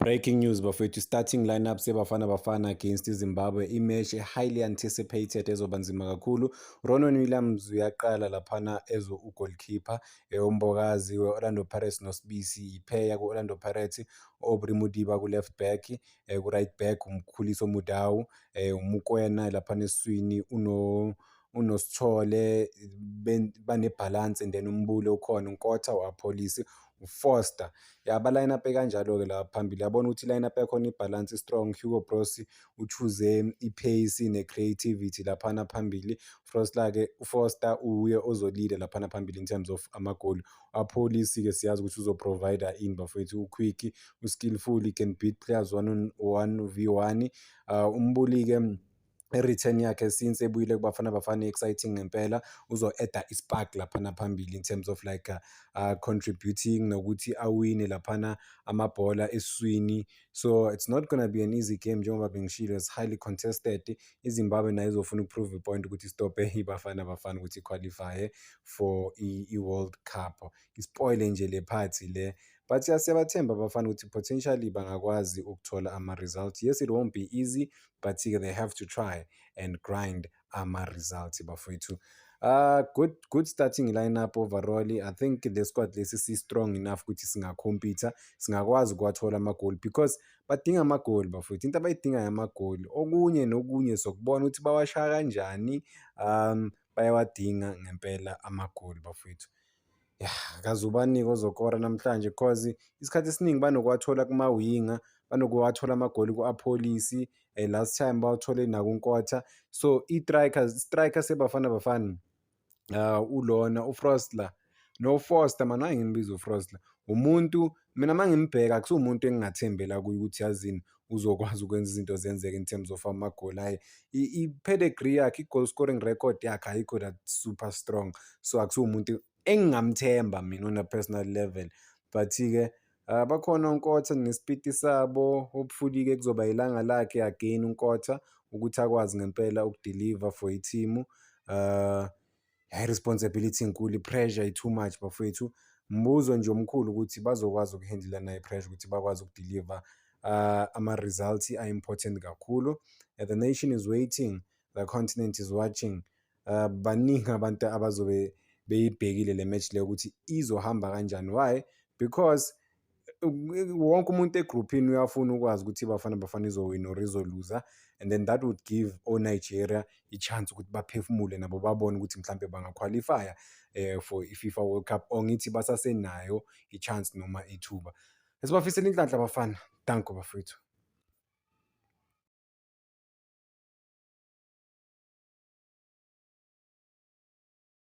Breaking news bafethu, starting lineup seBafana Bafana against Zimbabwe, imatch highly anticipated ezoba nzima kakhulu. Ronwen Williams uyaqala laphana goalkeeper, umbokazi we-Orlando Pirates noSibisi, ipeya ku-Orlando Pirates, Aubrey Mudiba ku-left back, ku-right back uMkhuliso Mudau, uMukwena laphana esiswini uNosithole, bane-balance, and then uMbule ukhona, uNkotha, uApolisi, uFoster. Line-up kanjalo-ke la phambili yabona ukuthi line-up yakhona ibalance strong. Hugo Broos uchoose i-pace ne-creativity laphana phambili. Foster-ke uye ozolida laphana phambili in terms of amagoli. Apolisi-ke siyazi ukuthi uzoprovide ini bafethu, uquick, uskillful, he can beat players 1v1. Umbuli-ke return yakhe since ebuyile kuBafana Bafana exciting ngempela, uzo-adda ispark laphana phambili in terms of like contributing nokuthi awine laphana amabhola eswini. So it's not gonna be an easy game njengoba bengishilo, it's highly contested. iZimbabwe nayo izofuna ukuprove ipoint ukuthi stophe iBafana Bafana ukuthi qualify for i-World Cup. Ispoile nje le party le, but siyabathemba abafana ukuthi potentially bangakwazi ukuthola ama-results. Yes, it won't be easy, but they have to try and grind ama-results bafowethu. Good starting lineup overall. I think the squad lesi strong enough ukuthi singacompete, singakwazi ukuwathola amagoli because badinga amagoli bafowethu. Into abayidingayo amagoli, okunye nokunye sokubona ukuthi bawashaya kanjani. Bayawadinga ngempela amagoli bafowethu. Akazubanika ozokora namhlanje cause isikhathi esiningi banokuwathola kumawinga, banokuwathola amagoli ku-Apolisi, last time bawuthole nakuNkotha. So striker seBafana Bafana, ulona uFrostler noFoster, manje angimbiza uFrostler, umuntu mina mangimbheka akusumuntu engingathembela kuye ukuthi yazini uzokwazi ukwenza izinto zenzeke in terms of amagoli. Hayi, i-pedigree yakhe, i-goal scoring record yakhe ayikho that super strong, so akusumuntu engingamthemba mina on a personal level. But-ke bakhona uNkotha nesipiti sabo, hopefully-ke kuzoba ilanga lakhe again uNkotha ukuthi akwazi ngempela ukudeliver for i-team. Responsibility enkulu, i-pressure i-too much bafowethu. Mbuzo nje omkhulu ukuthi bazokwazi ukuhandle nayo i-pressure ukuthi bakwazi ukudeliver ama-results are-important kakhulu. The nation is waiting, the continent is watching. Baningi abantu abazobe beyibhekile le match le ukuthi izohamba kanjani. Why? Because wonke umuntu egroupini uyafuna ukwazi ukuthi iBafana Bafana izowina or izoluza, and then that would give Nigeria i-chance ukuthi baphefumule nabo babone ukuthi mhlambe bangaqualifya for i-FIFA World Cup, or ngithi basasenayo i-chance noma ithuba. Sibafisela inhlanhla bafana. Danko bafethu.